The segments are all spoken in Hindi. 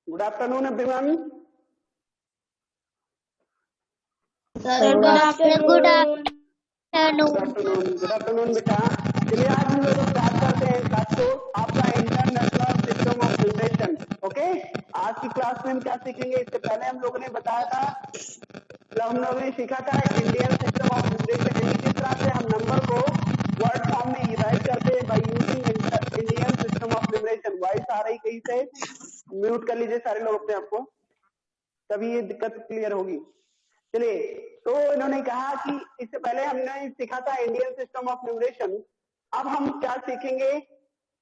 Good afternoon everyone. Good afternoon. Good afternoon बेटा। चलिए आज हम लोग स्टार्ट करते हैं क्लास को, आपका international system of numeration. Okay, आज की क्लास में हम क्या सीखेंगे? इससे पहले हम लोगों ने बताया था, हम लोगों ने सीखा था इंडियन सिस्टम ऑफ न्यूमरेशन, यानी किस तरह से हम नंबर को वर्ड फॉर्म में राइट करते हैं by using Indian system of numeration. Voice आ रही कहीं से? म्यूट कर लीजिए सारे लोग अपने आपको, तभी ये दिक्कत क्लियर होगी। चलिए, तो इन्होंने कहा कि इससे पहले हमने सीखा था इंडियन सिस्टम ऑफ न्यूमरेशन, अब हम क्या सीखेंगे?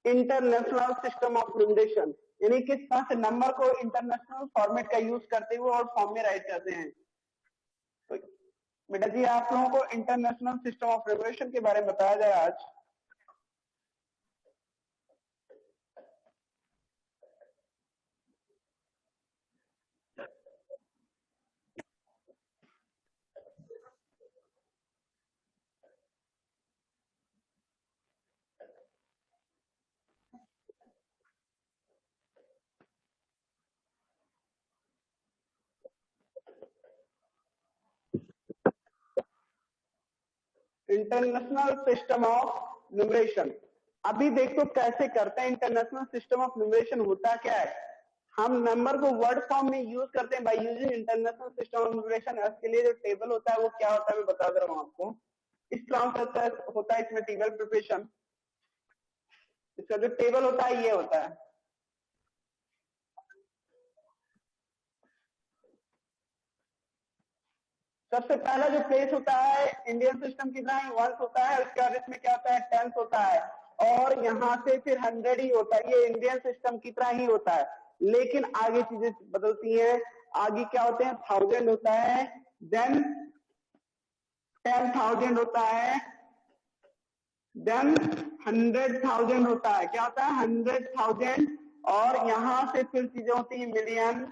इंटरनेशनल सिस्टम ऑफ न्यूमरेशन, यानी किस तरह से नंबर को इंटरनेशनल फॉर्मेट का यूज करते हुए और फॉर्म में राइट करते हैं। तो बेटा जी, आप लोगों को इंटरनेशनल सिस्टम ऑफ न्यूमरेशन के बारे में बताया जाए आज। इंटरनेशनल सिस्टम ऑफ न्यूमरेशन, अभी देखो कैसे करते हैं। इंटरनेशनल सिस्टम ऑफ न्यूमरेशन होता क्या है? हम नंबर को वर्ड फॉर्म में यूज करते हैं by using international system of numeration. इसके लिए जो टेबल होता है वो क्या होता है मैं बता दे रहा हूँ आपको। इस तरह से होता है इसमें टेबल प्रिपरेशन। इसका जो टेबल होता है ये होता है। सबसे पहला जो प्लेस होता है इंडियन सिस्टम की तरह ही 1 होता है, उसके बाद इसमें क्या होता है 10 होता है, और यहाँ से फिर 100 ही होता है। ये इंडियन सिस्टम की तरह ही होता है, लेकिन आगे चीजें बदलती हैं। आगे क्या होते हैं? 1000 होता है, देन 10,000 होता है, देन 100,000 होता है। क्या होता है? 100,000। और यहाँ से फिर चीजें होती है मिलियन,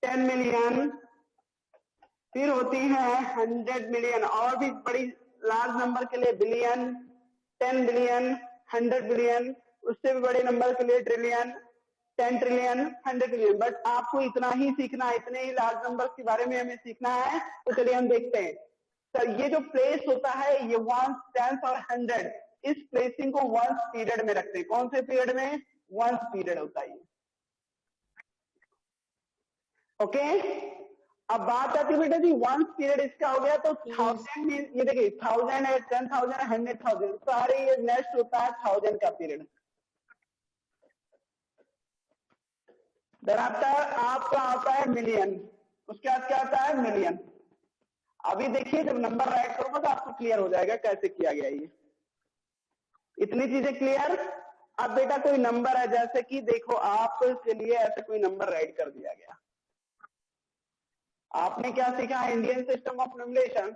10 मिलियन, फिर होती है 100 मिलियन, और भी बड़ी लार्ज नंबर के लिए बिलियन, 10 बिलियन, 100 बिलियन, उससे भी बड़े नंबर के लिए ट्रिलियन, 10 ट्रिलियन, 100 ट्रिलियन। बट आपको इतना ही सीखना है, इतने ही लार्ज नंबर के बारे में हमें सीखना है। तो चलिए हम देखते हैं। सर, ये जो प्लेस होता है ये 1, 10 और 100, इस प्लेसिंग को 1 पीरियड में रखते हैं। कौन से पीरियड में? 1 पीरियड होता है। ओके, अब बात आती है बेटा जी 1 पीरियड इसका हो गया, तो 1000 में ये देखिए 1000 है, 10,000 है, 100,000, सारे ये नेक्स्ट होता है 1000 का पीरियड। दरअसल आपका आता है मिलियन, उसके बाद क्या आता है? मिलियन। अभी देखिए जब नंबर राइट करूंगा तो आपको क्लियर हो जाएगा कैसे किया गया ये। इतनी चीजें क्लियर। अब बेटा कोई नंबर है, जैसे कि देखो आपके लिए ऐसे कोई नंबर राइट कर दिया गया। आपने क्या सीखा? Indian system of numeration.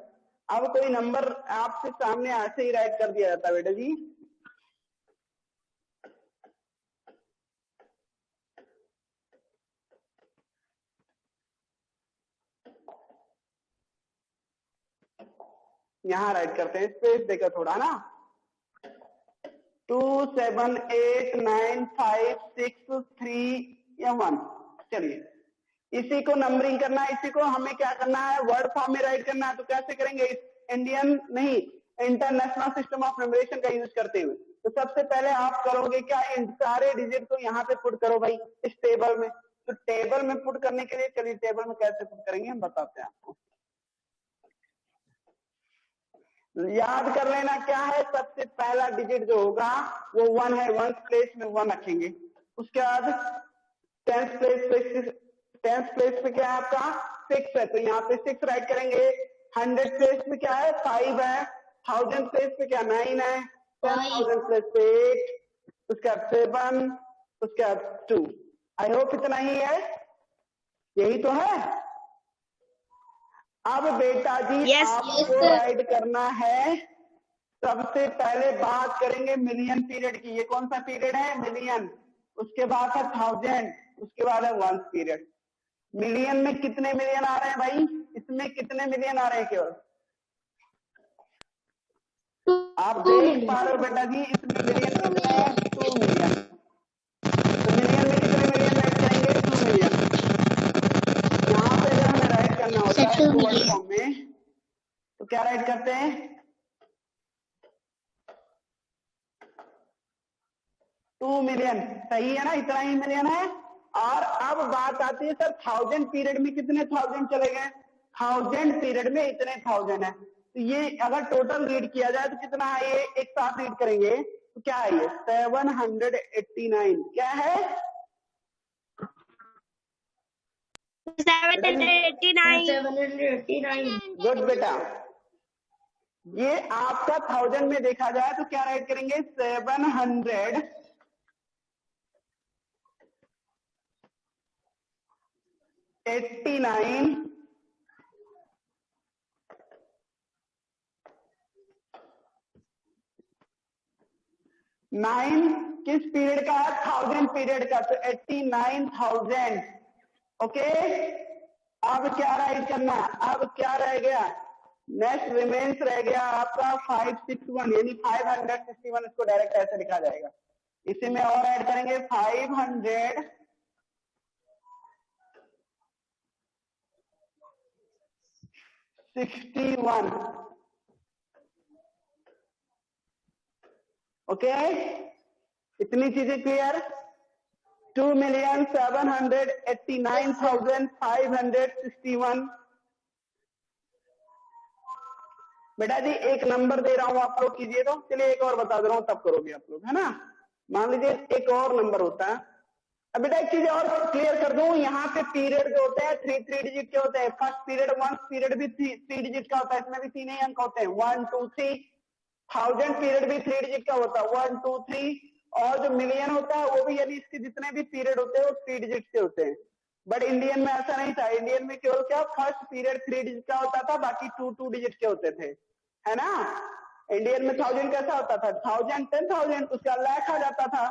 अब कोई नंबर आपके सामने ऐसे ही राइट कर दिया जाता है बेटा जी, यहां राइट करते हैं, स्पेस देकर थोड़ा ना, 2 7 8 9 5 6 3 या 1। चलिए, इसी को नंबरिंग करना है, इसी को हमें क्या करना है? वर्ड फॉर्म में राइट करना है। तो कैसे करेंगे? इंडियन नहीं, इंटरनेशनल सिस्टम ऑफ न्यूमरेशन का यूज करते हुए। तो सबसे पहले आप करोगे क्या? इन सारे डिजिट को यहाँ पे पुट करो भाई इस टेबल में। तो टेबल में पुट करने के लिए चलिए टेबल में कैसे पुट करेंगे हम बताते हैं आपको। याद कर लेना क्या है, सबसे पहला डिजिट जो होगा वो 1 है, 1 प्लेस में 1 रखेंगे। उसके बाद 10th प्लेस पे क्या है आपका? 6 है, तो यहाँ पे 6 राइट करेंगे। 100 प्लेस पे क्या है? 5 है। 1000 प्लेस पे क्या? 9 है। 10,000 प्लेस पे 8, उसके बाद 7, उसके बाद 2। आई होप इतना ही है, यही तो है। अब बेटा जी आपको राइट करना है, सबसे पहले बात करेंगे मिलियन पीरियड की। ये कौन सा पीरियड है? मिलियन। उसके बाद है 1000, उसके बाद है 1 पीरियड। मिलियन में कितने मिलियन आ रहे हैं भाई? इसमें कितने मिलियन आ रहे हैं? केवल आप देख पा रहे हो बेटा जी, इसमें मिलियन कितने हैं? 2 मिलियन। तो मिलियन में कितने मिलियन राइट करेंगे? क्या राइट करते हैं? 2 मिलियन, सही है ना, इतना ही मिलियन है। और अब बात आती है सर 1000 पीरियड में कितने 1000 चले गए? 1000 पीरियड में इतने 1000 है। तो ये अगर टोटल रीड किया जाए तो कितना है? ये एक साथ रीड करेंगे तो क्या है? ये 789 क्या है? 789 गुड बेटा। ये आपका 1000 में देखा जाए तो क्या राइट करेंगे? 789 9 किस पीरियड का है? 1000 पीरियड का, तो 89,000। ओके, अब क्या राइट करना? अब क्या रह गया? नेक्स्ट रिमेन्स रह गया आपका 561, यानी 561। इसको डायरेक्ट ऐसे लिखा जाएगा। इसी में और ऐड करेंगे 561। ओके, इतनी चीजें क्लियर? 2,789,561। बेटा जी एक नंबर दे रहा हूं, आप लोग कीजिए तो। चलिए एक और बता दे रहा हूं, तब करोगे आप लोग, है ना। मान लीजिए एक और नंबर होता है। अब बेटा एक चीज और क्लियर कर दूं, यहाँ पे पीरियड जो होते हैं 3 डिजिट के होते हैं। फर्स्ट पीरियड 1 पीरियड भी 3 डिजिट का होता है, इसमें भी 3 ही अंक होते हैं, 1 2 3। 1000 पीरियड भी 3 डिजिट का होता है, 1 2 3। और जो मिलियन होता है वो भी, यानी इसके जितने भी पीरियड होते हैं वो 3 डिजिट के होते हैं। बट इंडियन में ऐसा नहीं था। इंडियन में केवल क्या, फर्स्ट पीरियड 3 डिजिट का होता था, बाकी 2 डिजिट के होते थे, है ना। इंडियन में 1000 कैसा होता था? 1000 10,000, उसका लाख आ जाता था,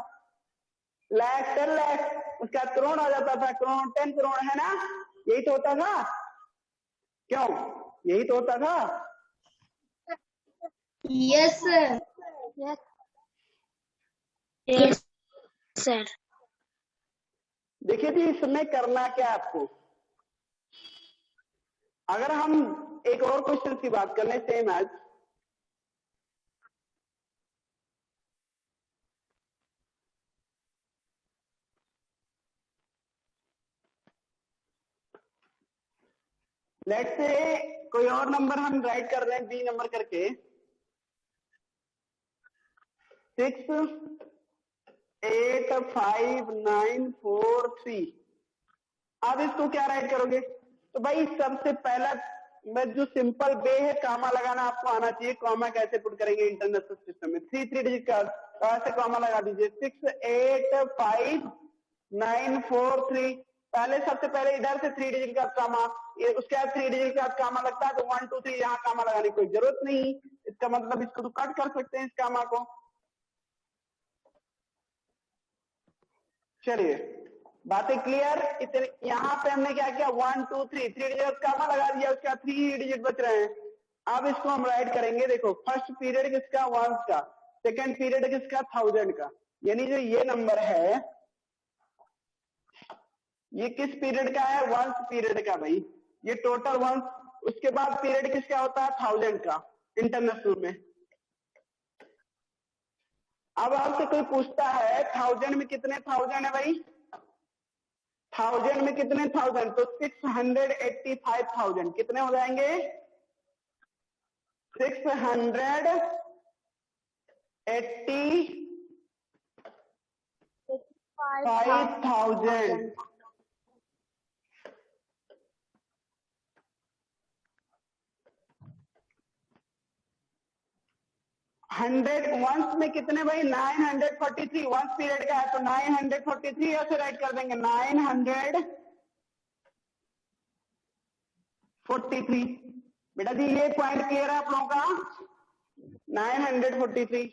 लाख 10 लाख, उसका करोड़ आ जाता था, करोड़ 10 करोड़, है ना। यही तो होता था, क्यों? यही तो होता था। Yes, sir. Yes, sir. देखिए जी इसमें करना क्या आपको, अगर हम एक और क्वेश्चन की बात कर लें, सेम एज लेट से कोई और नंबर हम राइट कर रहे हैं बी नंबर करके, 6,8,5,9,4,3। अब इसको क्या राइट करोगे? तो भाई सबसे पहला मैं जो सिंपल वे है, कामा लगाना आपको आना चाहिए। कॉमा कैसे पुट करेंगे इंटरनेशनल सिस्टम में? 3 डिजिट का ऐसे कॉमा लगा दीजिए। 6,8,5,9,4,3। पहले सबसे पहले इधर से 3 डिजिट का कामा, उसके बाद 3 डिजिट का कामा लगता है, तो 1 2 3 यहाँ कामा लगाने की कोई जरूरत नहीं। इसका मतलब इसको तो कट कर सकते हैं इस कामा को। चलिए बातें क्लियर? इतने यहाँ पे हमने क्या किया? 1 2 3 डिजिट कामा लगा दिया, उसका 3 डिजिट बच रहे हैं। अब इसको हम राइट करेंगे। देखो फर्स्ट पीरियड किसका? 1 का। सेकंड पीरियड किसका? 1000 का। यानी जो ये नंबर है ये किस पीरियड का है? 1 पीरियड का भाई। ये टोटल 1। उसके बाद पीरियड किसका होता है? 1000 का इंटरनेशनल में। अब आपसे कोई पूछता है 1000 में कितने 1000 है भाई? 1000 में कितने 1000? तो 685,000 कितने हो जाएंगे? 685,000। 100 वंस में कितने भाई? 943। वंस पीरियड का है तो 943 ऐसे राइट कर देंगे, 943। बेटा जी ये पॉइंट क्लियर है आप लोगों का? 943।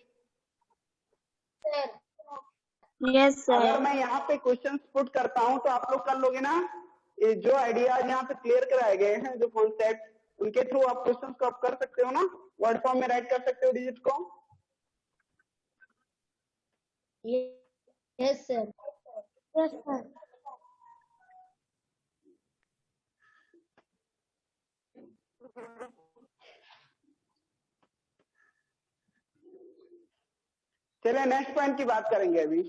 Yes, अगर sir. मैं यहाँ पे क्वेश्चन पुट करता हूँ तो आप लोग कर लोगे ना? ये जो आइडियाज यहाँ पे क्लियर कराए गए हैं, जो कॉन्सेप्ट, उनके थ्रू आप क्वेश्चन को आप कर सकते हो ना, वर्ड फॉर्म में राइट कर सकते हो डिजिट को। Yes, sir. Yes, sir. चलिए नेक्स्ट पॉइंट की बात करेंगे अभी।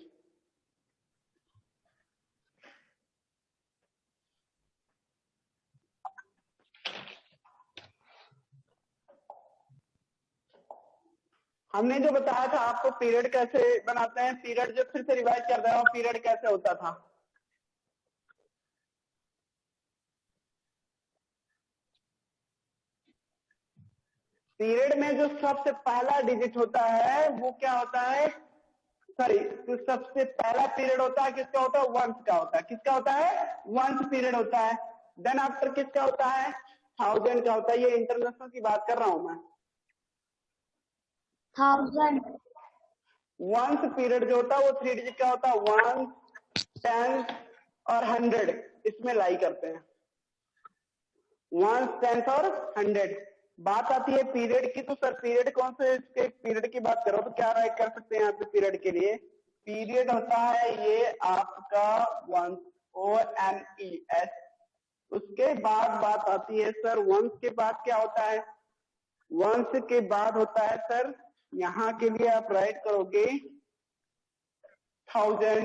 हमने जो बताया था आपको पीरियड कैसे बनाते हैं, पीरियड जो फिर से रिवाइज कर रहा हूं, पीरियड कैसे होता था। पीरियड में जो सबसे पहला डिजिट होता है वो क्या होता है, सॉरी, जो सबसे पहला पीरियड होता है किसका होता है, वंस का होता है। किसका होता है, वंस पीरियड होता है। देन आफ्टर किसका होता है, थाउजेंड का होता है। ये इंटरनेशनल की बात कर रहा हूं मैं। 1000 वंस पीरियड जो होता है वो 3 डिजिट का होता है, 1, 10 और 100 इसमें लाई करते हैं, 1, 10 और 100। बात आती है पीरियड की, तो सर पीरियड कौन से इसके पीरियड की बात करो तो क्या राइट कर सकते हैं यहाँ पे पीरियड के लिए। पीरियड होता है ये आपका वंस, ONES। उसके बाद बात आती है सर वंस के बाद क्या होता है, वंस के बाद होता है सर, यहाँ के लिए आप राइट करोगे 1000,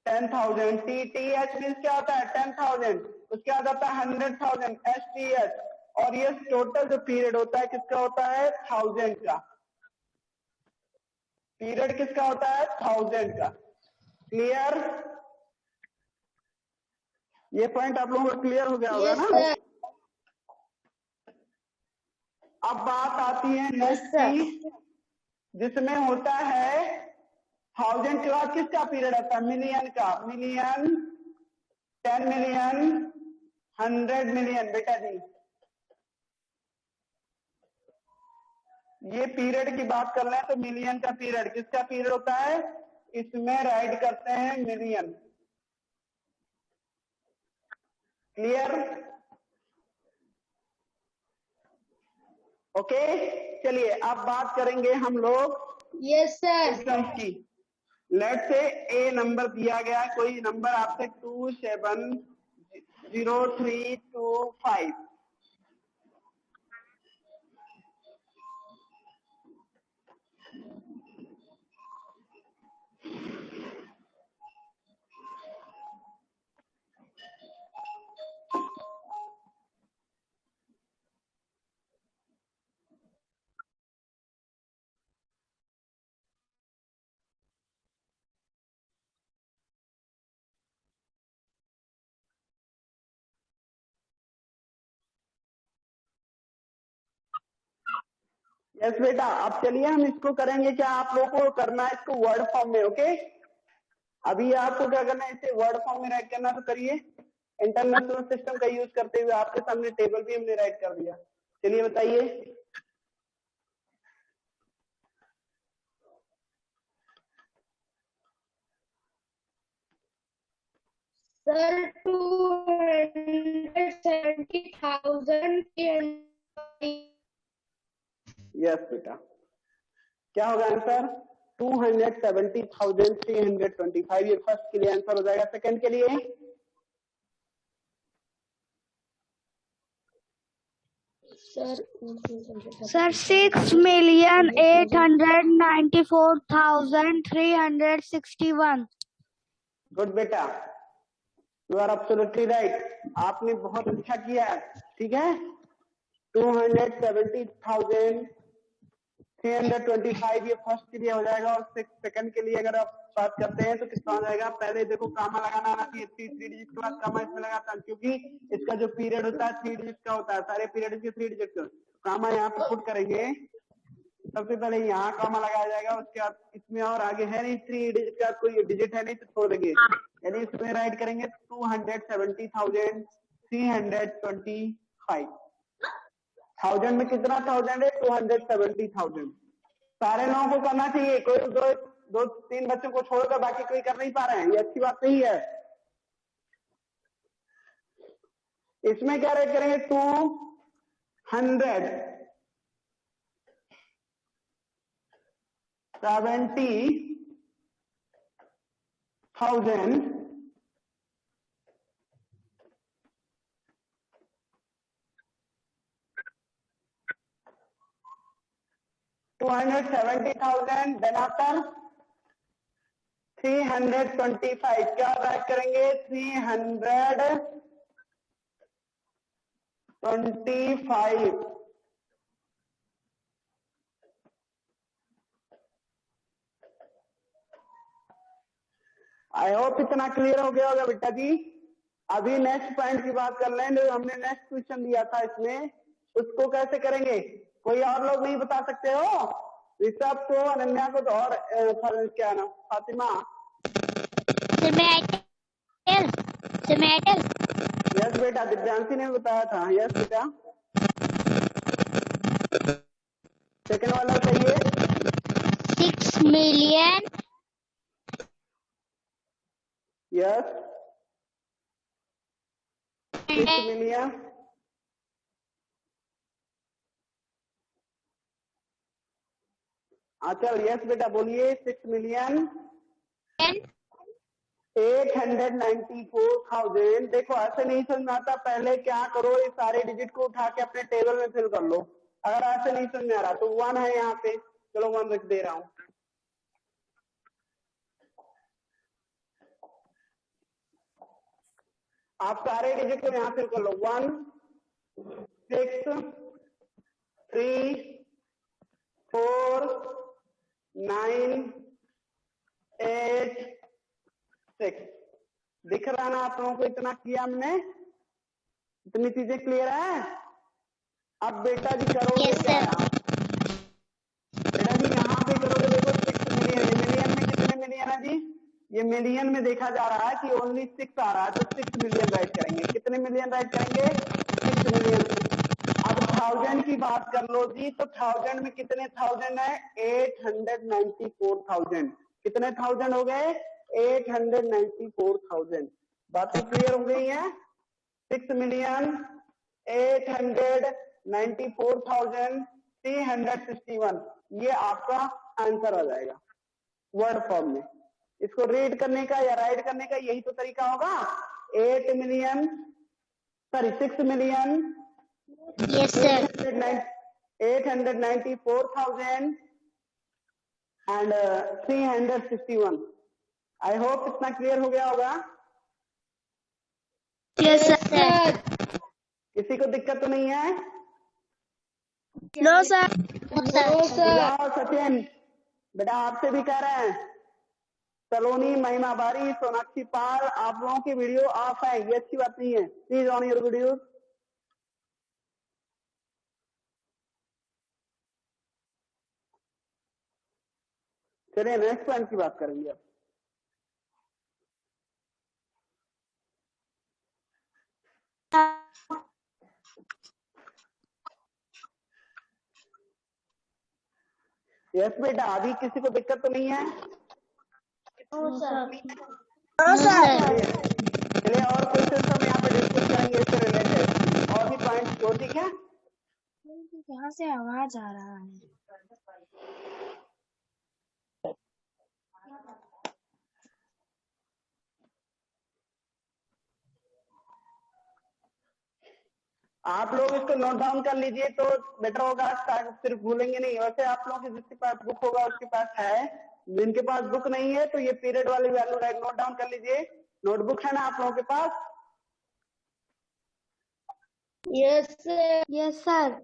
10,000। TTH मीन्स क्या होता है 10,000। उसके बाद आता है 100,000 STH। और ये टोटल जो पीरियड होता है किसका होता है, 1000 का। पीरियड किसका होता है, 1000 का। क्लियर, ये पॉइंट आप लोगों को क्लियर हो गया होगा ना। अब बात आती है नेक्स्ट की, जिसमें होता है 1000 के बाद किसका पीरियड आता है, मिलियन का। Million, 10 million, 100 million. बेटा जी ये पीरियड की बात कर रहे हैं तो मिलियन का पीरियड किसका पीरियड होता है, इसमें राइट करते हैं मिलियन। Clear, okay. चलिए अब बात करेंगे हम लोग यस सर सिस्टम्स की। लेट से ए नंबर दिया गया है, कोई नंबर आपसे 2700325। यस बेटा, अब चलिए हम इसको करेंगे क्या, आप लोगों को करना है इसको वर्ड फॉर्म में। ओके, अभी आपको क्या करना है, इसे वर्ड फॉर्म में राइट करना, तो करिए। इंटरनेशनल सिस्टम का यूज करते हुए आपके सामने टेबल भी हमने राइट कर दिया। चलिए बताइए। सर 270,000। यस बेटा, क्या होगा आंसर, 270,325। ये फर्स्ट के लिए आंसर हो जाएगा। सेकंड के लिए सर 6,894,361। गुड बेटा, यू आर एब्सोल्युटली राइट, आपने बहुत अच्छा किया है। ठीक है, 270,325 ये फर्स्ट के लिए हो जाएगा। और सेकंड के लिए अगर आप बात करते हैं तो कितना हो जाएगा, पहले देखो कामा लगाना आना चाहिए, 3 डिजिट के बाद कामा इसमें लगाता है, क्योंकि इसका जो पीरियड होता है 3 डिजिट का होता है, सारे पीरियड के 3 डिजिट का। कामा यहाँ पे पुट करेंगे, सबसे पहले यहाँ कामा लगाया जाएगा, उसके बाद इसमें और आगे है नहीं 3 डिजिट का कोई डिजिट है नहीं तो छोड़ देंगे, यानी इसमें राइट करेंगे 270,325। 1000 में कितना 1000 है, 270,000। सारे लोगों को करना चाहिए, कोई दो तीन बच्चों को छोड़कर बाकी कोई कर नहीं पा रहे हैं, ये अच्छी बात नहीं है। इसमें क्या राइट करेंगे, 270,000 270,000 270,000, देन आफ्टर 325, क्या राइट करेंगे? 325। आई होप इतना क्लियर हो गया होगा बेटा जी। अभी नेक्स्ट पॉइंट की बात कर लें, जो हमने नेक्स्ट क्वेश्चन दिया था इसमें, उसको कैसे करेंगे? कोई और लोग नहीं बता सकते हो? ऋषभ को, अनन्या को, तो और क्या नाम, फातिमा? यस बेटा, दिव्यांशी ने बताया था। यस बेटा, सेकंड वाला चाहिए। 6 million यस, 6 मिलियन। अच्छा यस बेटा बोलिए। 6,894,000। देखो ऐसे नहीं समझ में आता, पहले क्या करो, ये सारे डिजिट को उठा के अपने टेबल में फिल कर लो। अगर ऐसे नहीं समझ में आ रहा तो 1 है यहाँ पे, चलो 1 रख दे रहा हूं। आप सारे डिजिट को यहाँ फिल कर लो। 1 6 3 4 9 8 6। दिख रहा ना आप लोगों को? इतना किया हमने, इतनी चीजें क्लियर है। अब बेटा जी करोगे क्या? बेटा जी यहाँ पे करोगे, देखो 6 मिलियन, ये मिलियन में कितने मिलियन है जी? ये मिलियन में देखा जा रहा है कि ओनली 6 आ रहा है, तो 6 मिलियन राइट करेंगे। कितने मिलियन राइट करेंगे? 6 मिलियन। अब 1000 की बात कर लो जी, तो 1000 में कितने थाउजेंड है? 894,000। कितने थाउजेंड हो गए? 894,000। बात तो क्लियर हो गई है? 6,894,361, ये आपका आंसर आ जाएगा वर्ड फॉर्म में। इसको रीड करने का या राइट करने का यही तो तरीका होगा। 6 million Yes, sir. 894,000 and 361। I hope इतना क्लियर हो गया होगा। Yes, sir. किसी को दिक्कत तो नहीं है? No, sir. जाओ सचिन बेटा, आपसे भी कह रहे हैं। सलोनी, महिमा बारी, सोनाक्षी पाल, आप लोगों की वीडियो ऑफ है, ये अच्छी बात नहीं है। Please on your video. चलिए नेक्स्ट पॉइंट की बात करेंगे अब। यस बेटा, अभी किसी को दिक्कत तो नहीं है? No, sir. चलिए और क्वेश्चन हम यहाँ पे डिस्कस करेंगे इससे रिलेटेड, और भी पॉइंट जो, ठीक है? यहाँ से आवाज आ रहा है। आप लोग इसको नोट डाउन कर लीजिए तो बेटर होगा, सिर्फ भूलेंगे नहीं। वैसे आप लोगों के जिसके पास बुक होगा उसके पास है, जिनके पास बुक नहीं है तो ये पीरियड वाली वैल्यू नोट डाउन कर लीजिए। नोटबुक है ना आप लोगों के पास? Yes, sir. Yes, sir.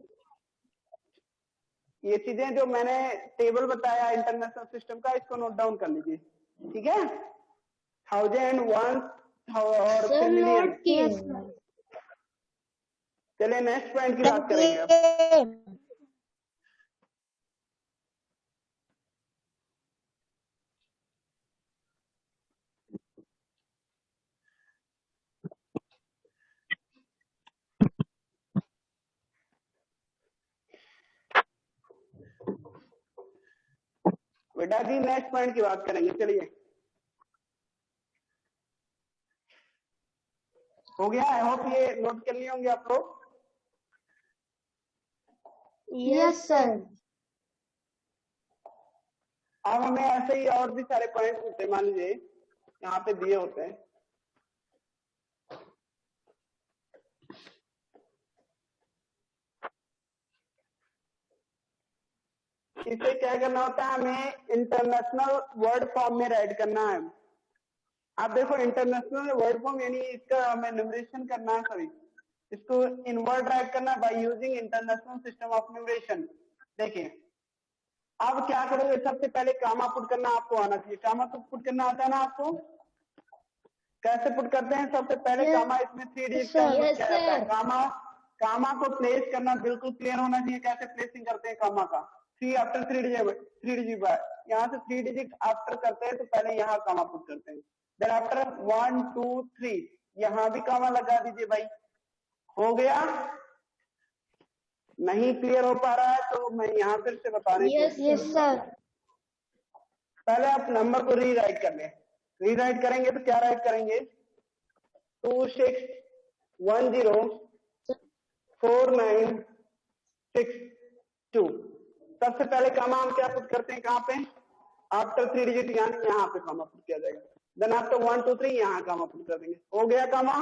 ये चीजें जो मैंने टेबल बताया इंटरनेशनल सिस्टम का, इसको नोट डाउन कर लीजिए, ठीक है? 1000, 1 और 3 मिलियन। चलिए नेक्स्ट पॉइंट की बात करेंगे अब। बेटा जी नेक्स्ट पॉइंट की बात करेंगे। चलिए हो गया? आई होप ये नोट कर लिए होंगे आप लोग। Yes, sir. अब हमें ऐसे ही और भी सारे पॉइंट होते, मान लीजिए यहाँ पे दिए होते हैं। इसे क्या करना होता है, हमें इंटरनेशनल वर्ड फॉर्म में राइट करना है। आप देखो इंटरनेशनल वर्ड फॉर्म यानी इसका हमें न्यूमरेशन करना है, सॉरी इसको इन वर्ड राइट करना by using international system of numeration. देखिए अब क्या करोगे, सबसे पहले कामा पुट करना आपको आना चाहिए। कामा तो पुट करना आता है ना आपको, कैसे पुट करते हैं? सबसे पहले कामा इसमें 3 डिजिट का पुट किया जाता है। कामा को प्लेस करना बिल्कुल क्लियर होना चाहिए, कैसे प्लेसिंग करते हैं कामा का। 3 आफ्टर 3 डिजिट यहाँ से 3 डिजिट आफ्टर करते हैं तो पहले यहाँ कामा पुट करते हैं। देन आफ्टर 1 2 3 यहाँ भी कामा लगा दीजिए भाई। हो गया? नहीं क्लियर हो पा रहा है तो मैं यहाँ फिर से बताने की कोशिश करूंगा। पहले आप नंबर को रीराइट कर लें। रीराइट करेंगे तो क्या राइट करेंगे? 26104962। सबसे पहले कामा हम क्या पुट करते हैं, कहाँ पे? आफ्टर 3 डिजिट यानी यहाँ पे कामा पुट किया जाएगा। देन आफ्टर 1 2 3 यहाँ कामा पुट कर देंगे। हो गया कामा?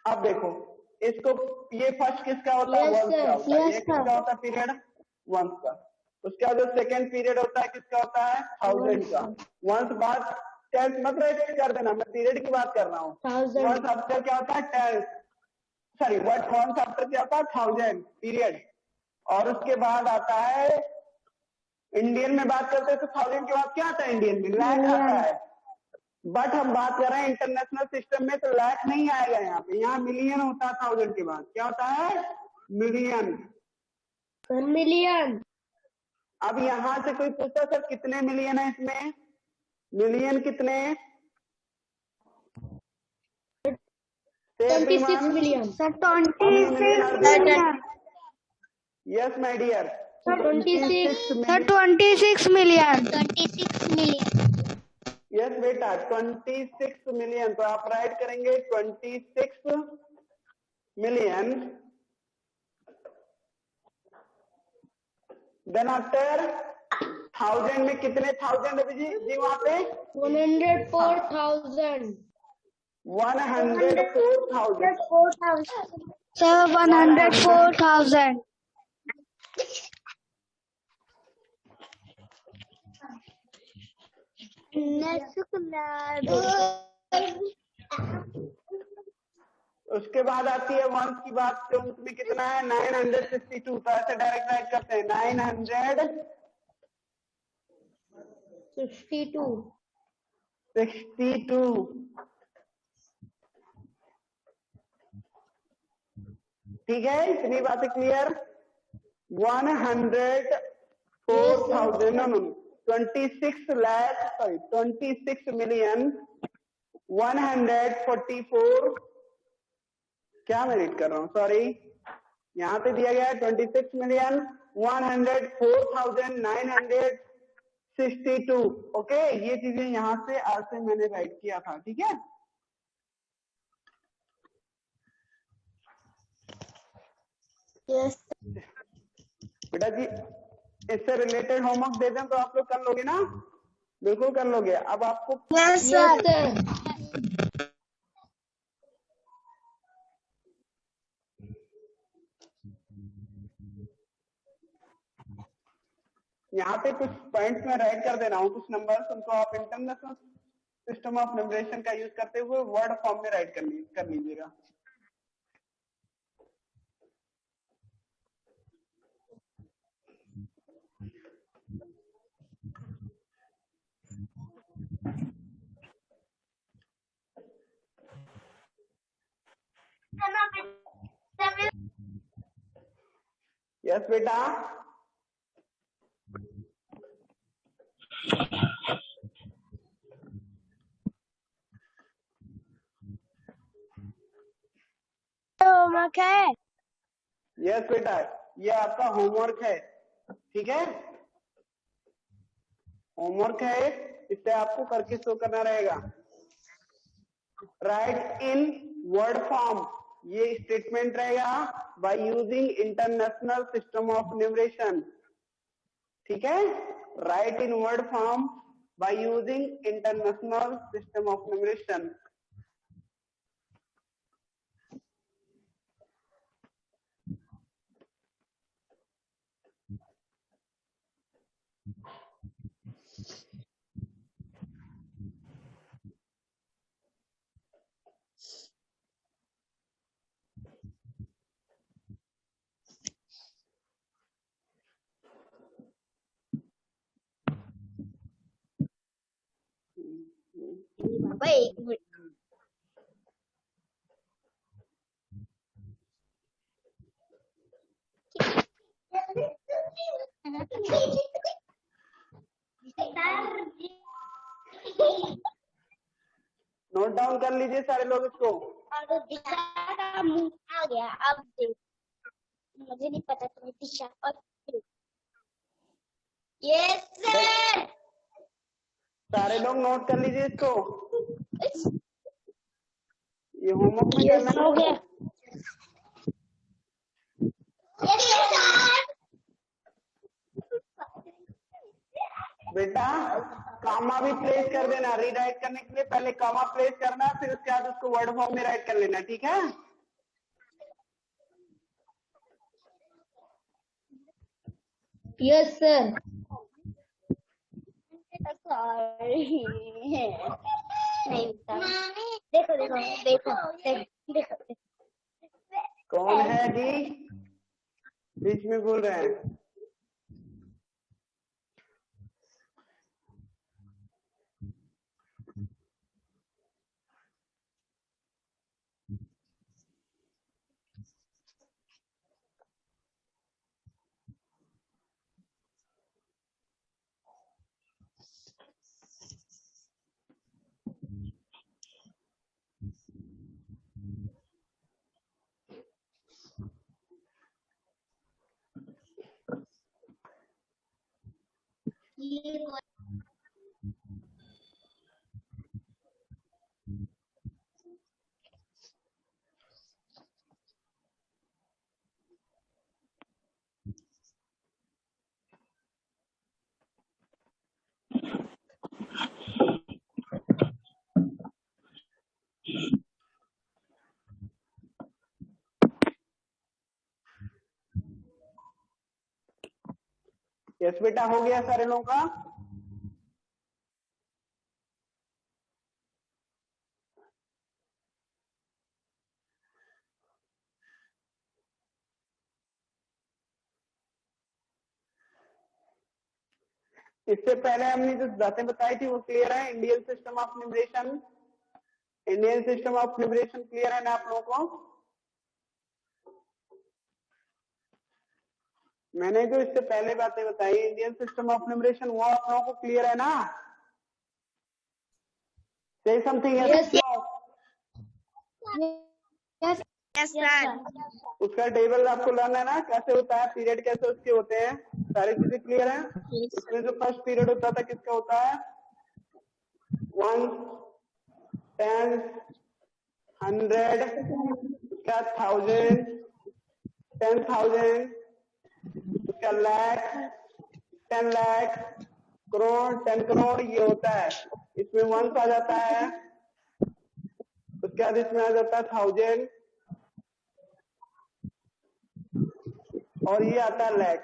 अब देखो इसको, ये फर्स्ट किसका होता है? वंस का होता है। ये किसका होता है? पीरियड वंस का। उसका जो सेकंड पीरियड होता है किसका होता है? 1000 का। वंस बाद 10 मत राइट कर देना, मैं पीरियड की बात कर रहा हूँ। वंस आफ्टर क्या होता है? 10 सॉरी व्हाट वंस आफ्टर क्या होता है? 1000 पीरियड। और उसके बाद आता है, इंडियन में बात करते हैं तो 1000 के बाद क्या आता है? इंडियन में लाख आता है। बट हम बात कर रहे हैं इंटरनेशनल सिस्टम में तो लाख नहीं आएगा यहाँ पे, यहाँ मिलियन होता है 1000 के बाद। क्या होता है? मिलियन। अब यहाँ से कोई पूछता सर कितने मिलियन है इसमें? मिलियन कितने? 26 million. Sir, 26 million. Yes my dear, 26. Sir, 26 million. 26 million. Yes बेटा 26 मिलियन। तो आप राइट करेंगे 26 मिलियन। देन आफ्टर 1000 में कितने 1000 है जी वहां पे? 104,000. 104,000। Sir, 104,000. उसके बाद आती है वंस की बात, तो उसमें कितना है? 962। तो ऐसे डायरेक्ट राइट करते हैं 962। ठीक है, इतनी बातें clear? 104,000 no 26 lakh sorry 26 million 144 क्या मैं रीड कर रहा हूँ, सॉरी यहाँ पे दिया गया है 26 मिलियन 104,962। ओके, ये चीजें यहाँ से आज से मैंने राइट किया था। ठीक है, Yes. बेटा जी इससे रिलेटेड होमवर्क दे दें तो आप लोग कर लोगे ना? बिल्कुल कर लोगे। अब आपको Yes, sir. यहाँ पे कुछ पॉइंट्स में राइट कर दे रहा हूँ, कुछ नंबर्स, उनको आप इंटरनेशनल सिस्टम ऑफ न्यूमरेशन का यूज करते हुए वर्ड फॉर्म में राइट कर लीजिएगा। यस बेटा, होमवर्क है। यस बेटा, ये आपका होमवर्क है। ठीक है, होमवर्क है, इससे आपको करके शो करना रहेगा। राइट इन वर्ड फॉर्म, ये स्टेटमेंट रहेगा by using international system of numeration. ठीक है, right in word form by using international system of numeration. भाई एक मिनट नोट डाउन कर लीजिए सारे लोग इसको। दिशा का मुंह आ गया। अब देख, मुझे नहीं पता तुम्हें दिशा और यस सर। सारे लोग नोट कर लीजिए इसको, ये होमवर्क में करना हो गया। बेटा कामा भी प्लेस कर देना, रीराइट करने के लिए पहले कामा प्लेस करना, फिर उसके बाद उसको वर्ड फॉर्म में राइट कर लेना, ठीक है। Yes sir. नहीं देखो देखो देखो देखो देखो। कौन है जी बीच में बोल रहे हैं? यस बेटा, हो गया सारे लोगों का? इससे पहले हमने जो बातें बताई थी वो क्लियर है? Indian system of numeration, Indian system of numeration clear है ना आप लोगों को? मैंने जो इससे पहले बातें बताई इंडियन सिस्टम ऑफ न्यूमरेशन, वो आप लोगों को क्लियर है ना? से समथिंग Yes, Yes, sir. उसका टेबल आपको लर्न है ना, कैसे होता है, पीरियड कैसे उसके होते हैं, सारी चीजें क्लियर है? इसमें जो फर्स्ट पीरियड होता था किसका होता है? 1, 10, 100, उसका 1000, 10,000, उसका लाख, 10 लाख, करोड़, 10 करोड़, ये होता है। इसमें 1 आ जाता है, उसके बाद इसमें आ जाता है 1000 और ये आता है लाख।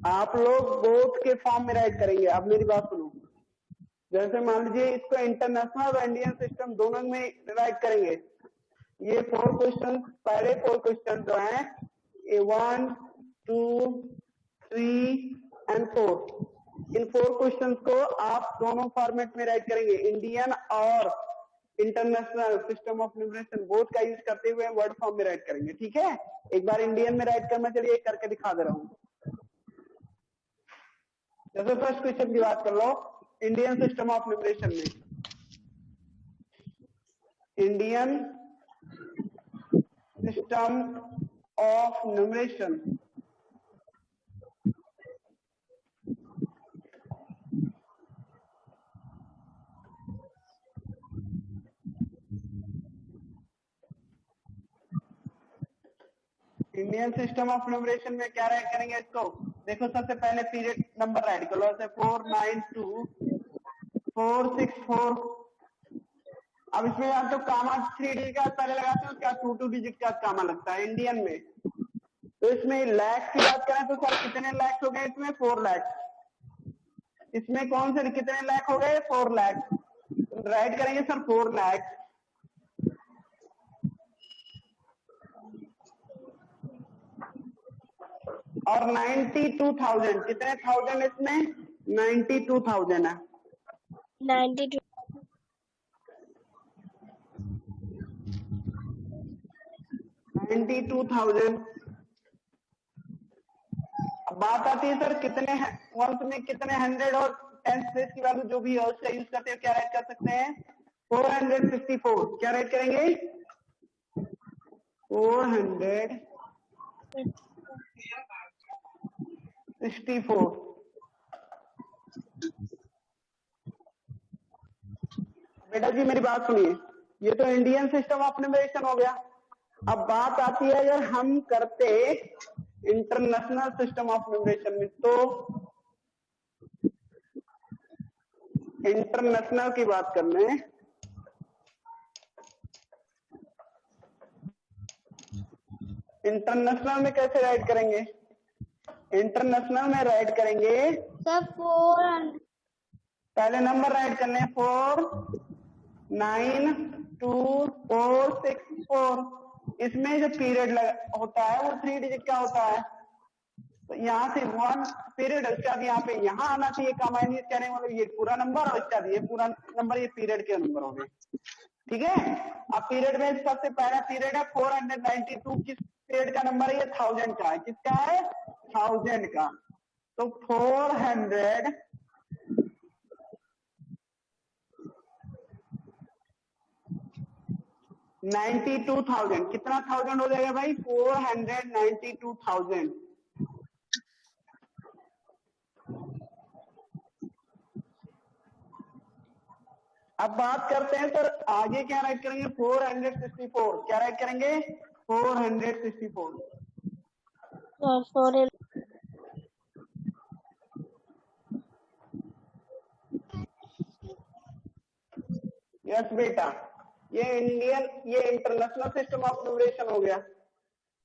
आप लोग बोथ के फॉर्म में राइट करेंगे। अब मेरी बात सुनो, जैसे मान लीजिए इसको इंटरनेशनल और इंडियन सिस्टम दोनों में राइट करेंगे। ये 4 क्वेश्चन, पहले 4 क्वेश्चन जो है 1, 2, 3 एंड 4, इन 4 क्वेश्चंस को आप दोनों फॉर्मेट में राइट करेंगे, इंडियन और international system of numeration both का यूज करते हुए वर्ड फॉर्म में राइट करेंगे, ठीक है। एक बार इंडियन में राइट करना, चलिए करके दिखा दे रहा हूँ। जैसे फर्स्ट क्वेश्चन की बात कर लो, इंडियन सिस्टम ऑफ न्यूमरेशन में, Indian system of numeration, Indian system of numeration में क्या राइट करेंगे इसको? देखो सबसे पहले पीरियड नंबर राइट करो, जैसे 492 464। अब इसमें आप तो कामा 3 डिजिट का पहले लगाते हो, क्या 2 डिजिट का कामा लगता है इंडियन में। तो इसमें लाख की बात करें तो सर कितने लाख हो गए इसमें? 4 लाख। इसमें कौन से कितने लाख हो गए? 4 लाख। राइट करेंगे सर 4 लाख। और 92,000, कितने थाउजेंड इसमें? 92,000 है। 92 92,000। अब बात आती है सर कितने वंश में कितने 100 और 10 प्लेस की वैल्यू जो भी है उसका यूज करते हैं, क्या राइट कर सकते हैं? 464। क्या राइट करेंगे? 464। बेटा जी मेरी बात सुनिए, ये तो इंडियन सिस्टम ऑफ न्यूमरेशन हो गया। अब बात आती है अगर हम करते इंटरनेशनल सिस्टम ऑफ न्यूमरेशन में, तो इंटरनेशनल की बात कर लें, इंटरनेशनल में कैसे राइट करेंगे? इंटरनेशनल में राइट करेंगे सर 4 पहले नंबर राइट करने 492,464। इसमें जो पीरियड होता है वो 3 डिजिट का होता है, तो यहाँ से 1 पीरियड उसका यहाँ पे यहाँ आना चाहिए कमांड कहने मतलब ये पूरा नंबर और इसका ये पूरा नंबर, ये पीरियड के नंबर हो गए। ठीक है, अब पीरियड में सबसे पहला पीरियड है 492। किस पीरियड का नंबर है? ये 1000 का है। किसका है? 1000 का। तो 492,000 कितना 1000 हो जाएगा भाई? 492,000। अब बात करते हैं सर आगे क्या राइट करेंगे? 464। क्या राइट करेंगे? 464। यस बेटा, ये इंटरनेशनल सिस्टम ऑफ न्यूमरेशन हो गया।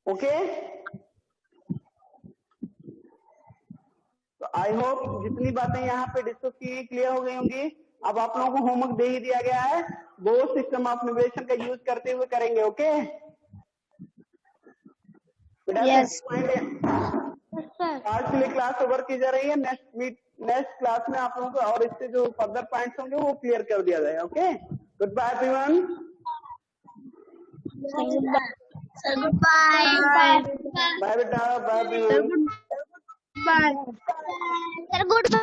ओके, तो आई होप जितनी बातें यहाँ पे डिस्कस की क्लियर हो गई होंगी। अब आप लोगों को होमवर्क दे ही दिया गया है, वो सिस्टम ऑफ न्यूमरेशन का यूज करते हुए करेंगे। ओके यस आज के लिए क्लास ओवर की जा रही है। नेक्स्ट क्लास में आप लोगों को और इससे जो फर्दर पॉइंट्स होंगे वो क्लियर कर दिया जाएगा। Okay, good bye everyone. Bye bye बेटा, बाय एवरीवन। Sir good